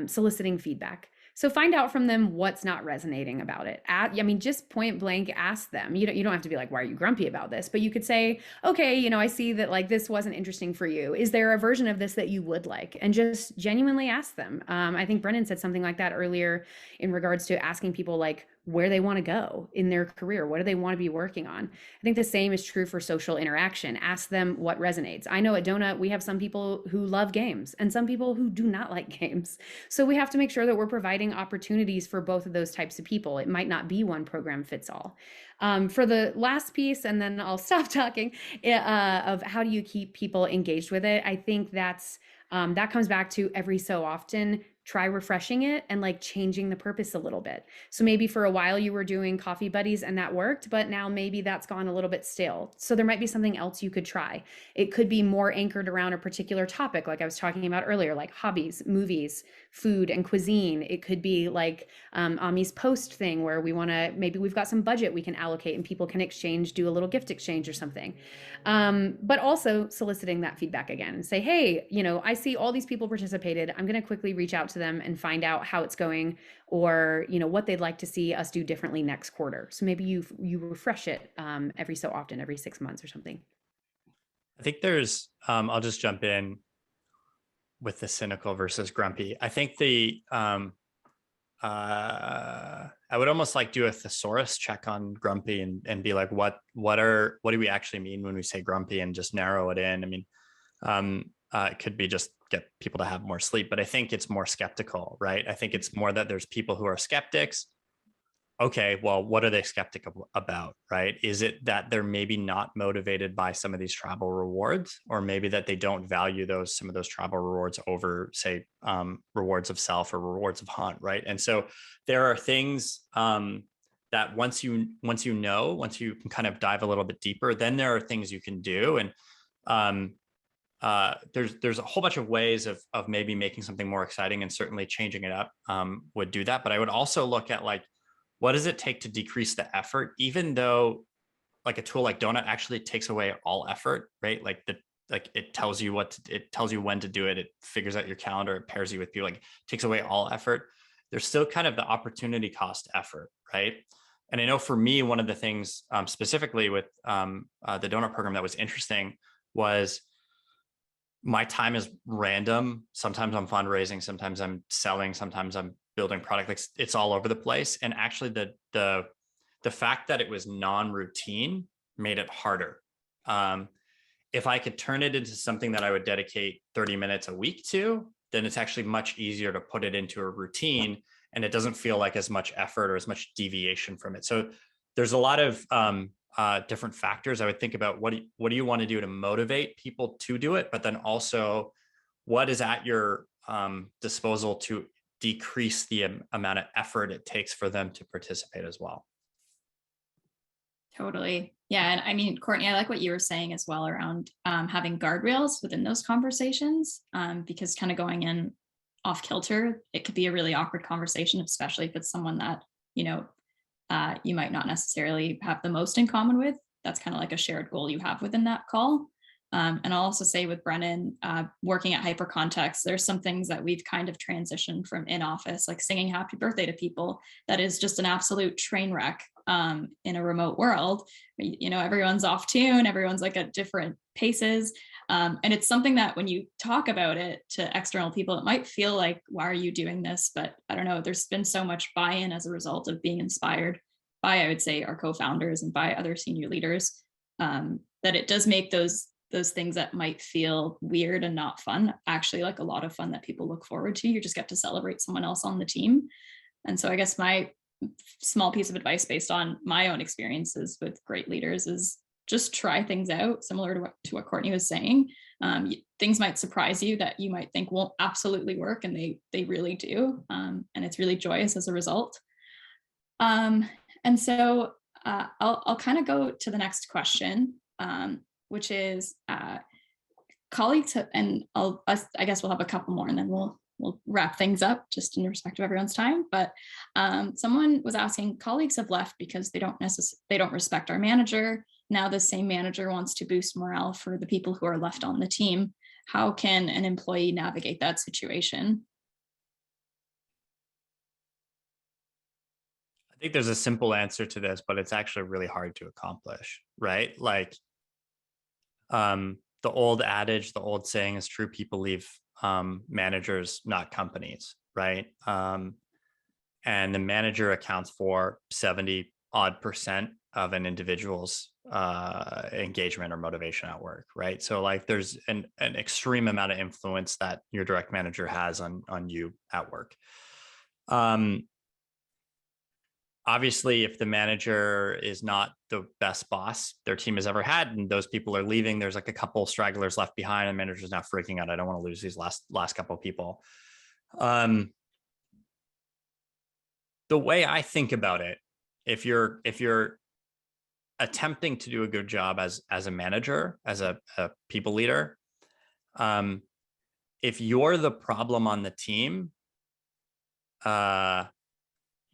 [SPEAKER 3] soliciting feedback. So find out from them what's not resonating about it. Just point blank ask them. You don't have to be like, why are you grumpy about this? But you could say, okay, I see that like this wasn't interesting for you. Is there a version of this that you would like? And just genuinely ask them. I think Brennan said something like that earlier in regards to asking people like where they want to go in their career. What do they want to be working on? I think the same is true for social interaction. Ask them what resonates. I know at Donut, we have some people who love games and some people who do not like games. So we have to make sure that we're providing opportunities for both of those types of people. It might not be one program fits all. For the last piece, and then I'll stop talking, of how do you keep people engaged with it? I think that comes back to every so often try refreshing it and like changing the purpose a little bit. So maybe for a while you were doing coffee buddies and that worked, but now maybe that's gone a little bit stale. So there might be something else you could try. It could be more anchored around a particular topic, like I was talking about earlier, like hobbies, movies, food, and cuisine. It could be like Ami's post thing where maybe we've got some budget we can allocate and people can do a little gift exchange or something. But also soliciting that feedback again and say, hey, I see all these people participated. I'm going to quickly reach out to them and find out how it's going, or what they'd like to see us do differently next quarter. So maybe you refresh it every so often, every 6 months or something.
[SPEAKER 2] I think there's I'll just jump in with the cynical versus grumpy. I think I would almost like do a thesaurus check on grumpy and be like, what do we actually mean when we say grumpy, and just narrow it in. It could be just get people to have more sleep, but I think it's more skeptical, right? I think it's more that there's people who are skeptics okay, well, what are they skeptical about, right? Is it that they're maybe not motivated by some of these travel rewards, or maybe that they don't value some of those travel rewards over, say, rewards of self or rewards of hunt, right? And so there are things that once you can kind of dive a little bit deeper, then there are things you can do. And there's a whole bunch of ways of maybe making something more exciting, and certainly changing it up would do that. But I would also look at, like, what does it take to decrease the effort, even though like a tool like Donut actually takes away all effort, right? Like it tells you it tells you when to do it. It figures out your calendar. It pairs you with people. Like, takes away all effort. There's still kind of the opportunity cost effort, right? And I know for me, one of the things specifically with the Donut program that was interesting was my time is random. Sometimes I'm fundraising, sometimes I'm selling, sometimes I'm building product. Like, it's all over the place. And actually the fact that it was non-routine made it harder. If I could turn it into something that I would dedicate 30 minutes a week to, then it's actually much easier to put it into a routine, and it doesn't feel like as much effort or as much deviation from it. So there's a lot of different factors. I would think about what do you want to do to motivate people to do it, but then also what is at your disposal to decrease the amount of effort it takes for them to participate as well.
[SPEAKER 1] Totally. Yeah. And I mean, Courtney, I like what you were saying as well around having guardrails within those conversations, because kind of going in off kilter, it could be a really awkward conversation, especially if it's someone that, you might not necessarily have the most in common with. That's kind of like a shared goal you have within that call. And I'll also say with Brennan, working at Hypercontext, there's some things that we've kind of transitioned from in office, like singing happy birthday to people. That is just an absolute train wreck in a remote world. Everyone's off tune, everyone's like at different paces. And it's something that when you talk about it to external people, it might feel like, why are you doing this? But I don't know, there's been so much buy-in as a result of being inspired by, I would say, our co-founders and by other senior leaders, that it does make those things that might feel weird and not fun actually like a lot of fun that people look forward to. You just get to celebrate someone else on the team. And so I guess my small piece of advice based on my own experiences with great leaders is just try things out, similar to what Courtney was saying. Things might surprise you that you might think won't absolutely work, and they really do. And it's really joyous as a result. And so I'll kind of go to the next question, which is colleagues, and I guess we'll have a couple more and then we'll wrap things up just in respect of everyone's time. But someone was asking, colleagues have left because they don't respect our manager. Now the same manager wants to boost morale for the people who are left on the team. How can an employee navigate that situation?
[SPEAKER 2] I think there's a simple answer to this, but it's actually really hard to accomplish, right? Like, the old adage, the old saying is true: people leave managers, not companies, right? And the manager accounts for 70% of an individual's engagement or motivation at work, right? So like, there's an extreme amount of influence that your direct manager has on you at work. Obviously, if the manager is not the best boss their team has ever had, and those people are leaving, there's like a couple stragglers left behind, and the manager's now freaking out. I don't want to lose these last couple of people. The way I think about it, if you're attempting to do a good job as a manager, as a people leader, if you're the problem on the team,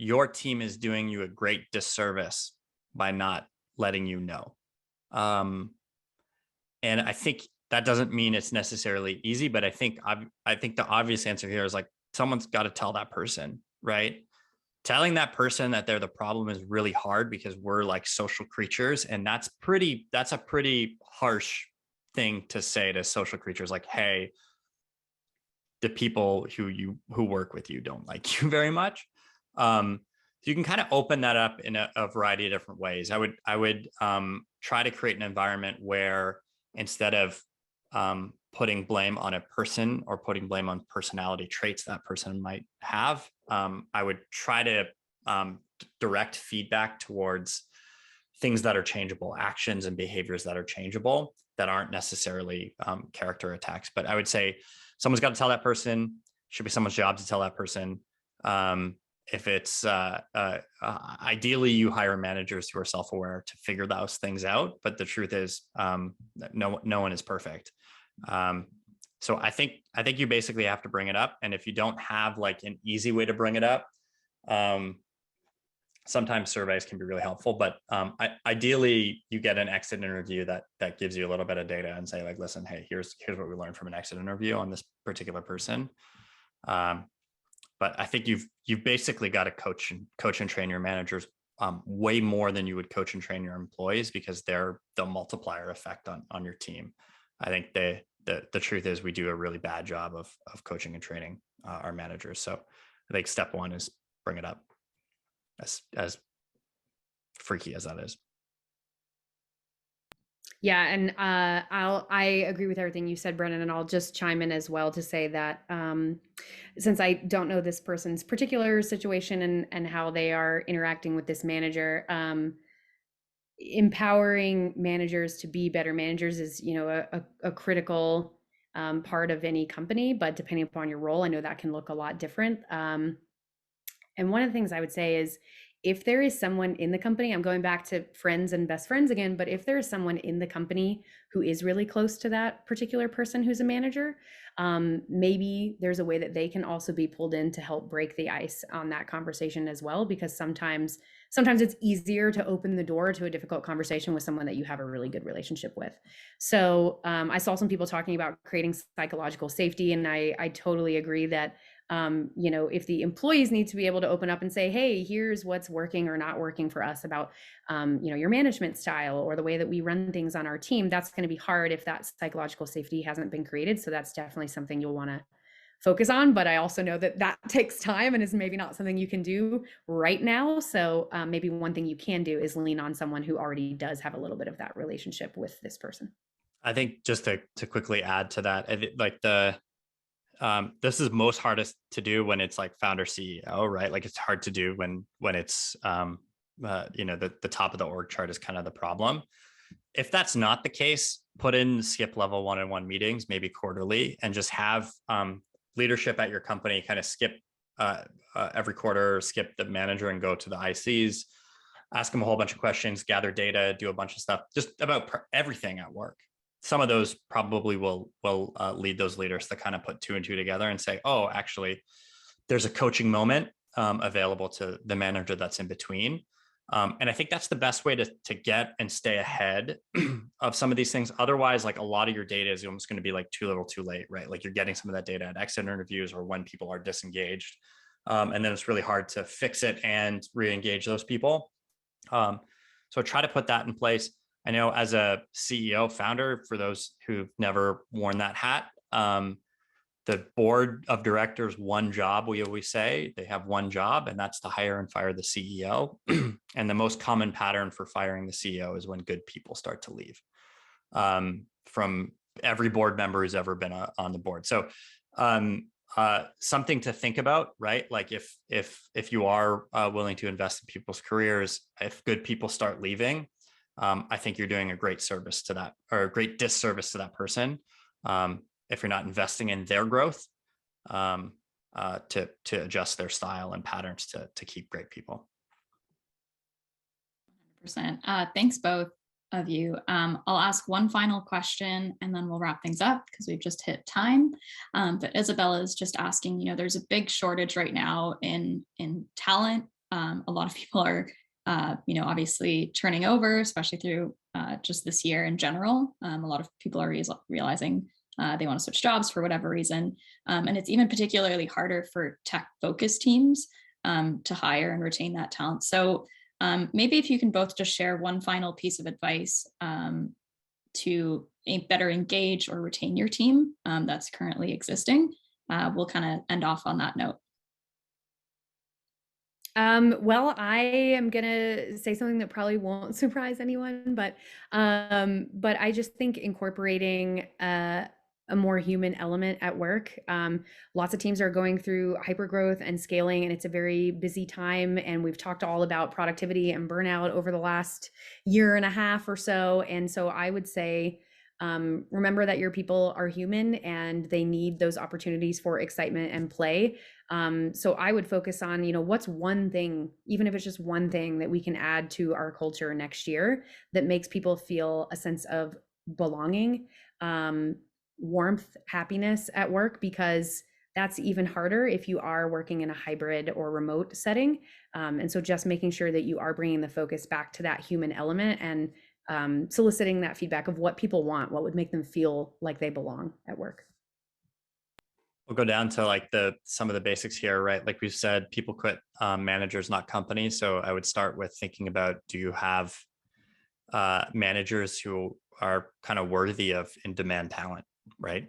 [SPEAKER 2] your team is doing you a great disservice by not letting you know. And I think that doesn't mean it's necessarily easy, but I think the obvious answer here is like, someone's got to tell that person, right? Telling that person that they're the problem is really hard, because we're like social creatures, and that's a pretty harsh thing to say to social creatures. Like, hey, the people who work with you don't like you very much. So you can kind of open that up in a variety of different ways. I would try to create an environment where, instead of putting blame on a person or putting blame on personality traits that person might have, I would try to direct feedback towards things that are changeable, actions and behaviors that are changeable, that aren't necessarily character attacks. But I would say someone's got to tell that person, should be someone's job to tell that person. If it's ideally you hire managers who are self-aware to figure those things out. But the truth is no one is perfect. So I think you basically have to bring it up. And if you don't have like an easy way to bring it up, sometimes surveys can be really helpful, but ideally you get an exit interview that gives you a little bit of data and say like, listen, hey, here's what we learned from an exit interview on this particular person. But I think you've basically got to coach and train your managers way more than you would coach and train your employees, because they're the multiplier effect on your team. I think the truth is we do a really bad job of coaching and training our managers. So I think step one is bring it up, as freaky as that is.
[SPEAKER 3] Yeah, and I agree with everything you said, Brennan, and I'll just chime in as well to say that since I don't know this person's particular situation and how they are interacting with this manager, empowering managers to be better managers is, a critical part of any company, but depending upon your role, I know that can look a lot different. And one of the things I would say is, if there is someone in the company, I'm going back to friends and best friends again, but if there is someone in the company who is really close to that particular person who's a manager, maybe there's a way that they can also be pulled in to help break the ice on that conversation as well, because sometimes it's easier to open the door to a difficult conversation with someone that you have a really good relationship with. So I saw some people talking about creating psychological safety, and I totally agree that if the employees need to be able to open up and say, hey, here's what's working or not working for us about, your management style or the way that we run things on our team, that's going to be hard if that psychological safety hasn't been created. So that's definitely something you'll want to focus on. But I also know that takes time and is maybe not something you can do right now. So maybe one thing you can do is lean on someone who already does have a little bit of that relationship with this person.
[SPEAKER 2] I think just to quickly add to that, like this is most hardest to do when it's like founder CEO, right? Like it's hard to do when it's the top of the org chart is kind of the problem. If that's not the case, put in skip level one-on-one meetings, maybe quarterly, and just have leadership at your company kind of skip every quarter, skip the manager and go to the ICs, ask them a whole bunch of questions, gather data, do a bunch of stuff just about everything at work. Some of those probably will lead those leaders to kind of put two and two together and say, oh, actually, there's a coaching moment available to the manager that's in between. And I think that's the best way to get and stay ahead of some of these things. Otherwise, like a lot of your data is almost going to be like too little, too late, right? Like you're getting some of that data at exit interviews or when people are disengaged. And then it's really hard to fix it and re-engage those people. So try to put that in place. I know as a CEO founder, for those who've never worn that hat, the board of directors, one job, we always say they have one job, and that's to hire and fire the CEO. And the most common pattern for firing the CEO is when good people start to leave, from every board member who's ever been on the board. So something to think about, right? Like if you are willing to invest in people's careers, if good people start leaving, I think you're doing a great service to that, or a great disservice to that person, if you're not investing in their growth, to adjust their style and patterns to keep great people.
[SPEAKER 1] 100%. Thanks both of you. I'll ask one final question and then we'll wrap things up because we've just hit time. But Isabella is just asking, there's a big shortage right now in talent. A lot of people are obviously turning over, especially through just this year in general. A lot of people are realizing they want to switch jobs for whatever reason. And it's even particularly harder for tech-focused teams to hire and retain that talent. So maybe if you can both just share one final piece of advice to better engage or retain your team that's currently existing, we'll kind of end off on that note.
[SPEAKER 3] Well, I am gonna say something that probably won't surprise anyone, but I just think incorporating a more human element at work. Lots of teams are going through hypergrowth and scaling, and it's a very busy time. And we've talked all about productivity and burnout over the last year and a half or so. And so I would say, remember that your people are human and they need those opportunities for excitement and play. So I would focus on, what's one thing, even if it's just one thing that we can add to our culture next year that makes people feel a sense of belonging, warmth, happiness at work, because that's even harder if you are working in a hybrid or remote setting. And so just making sure that you are bringing the focus back to that human element and soliciting that feedback of what people want, what would make them feel like they belong at work.
[SPEAKER 2] We'll go down to like some of the basics here, right? Like we've said, people quit, managers, not companies. So I would start with thinking about, do you have managers who are kind of worthy of in-demand talent, right?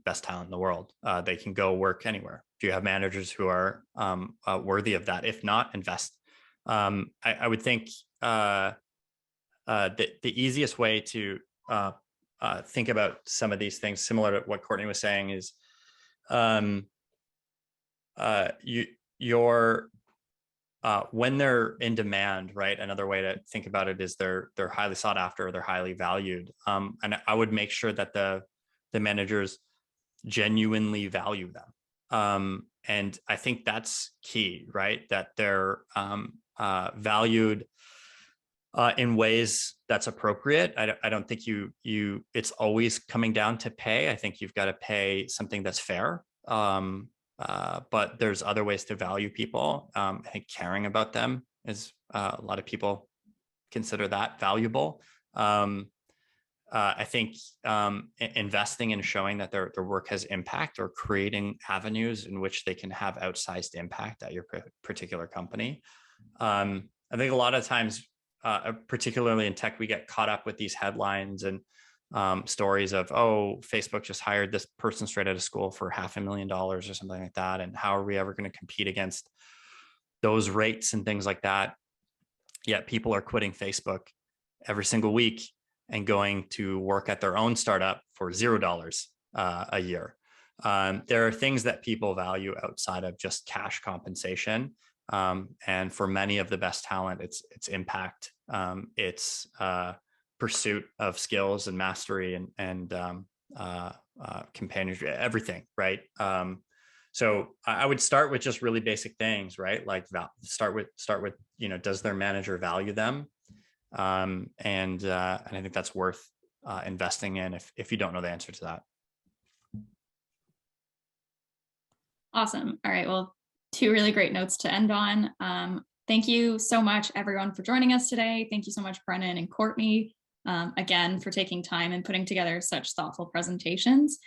[SPEAKER 2] Best talent in the world. They can go work anywhere. Do you have managers who are worthy of that? If not, invest. I would think the easiest way to think about some of these things, similar to what Courtney was saying, is when they're in demand, right? Another way to think about it is they're highly sought after, they're highly valued. And I would make sure that the managers genuinely value them. And I think that's key, right? That they're valued in ways that's appropriate. I don't think it's always coming down to pay. I think you've got to pay something that's fair. But there's other ways to value people. I think caring about them is, a lot of people consider that valuable. I think investing in showing that their work has impact, or creating avenues in which they can have outsized impact at your particular company. I think a lot of times, particularly in tech, we get caught up with these headlines and stories of, oh, Facebook just hired this person straight out of school for $500,000 or something like that. And how are we ever going to compete against those rates and things like that? Yet people are quitting Facebook every single week and going to work at their own startup for $0 a year. There are things that people value outside of just cash compensation. And for many of the best talent, it's impact, it's pursuit of skills and mastery and companionship, everything, right? So I would start with just really basic things, right? Like start with does their manager value them? And I think that's worth investing in if you don't know the answer to that.
[SPEAKER 1] Awesome. All right. Well, 2 really great notes to end on. Thank you so much, everyone, for joining us today. Thank you so much, Brennan and Courtney, again, for taking time and putting together such thoughtful presentations.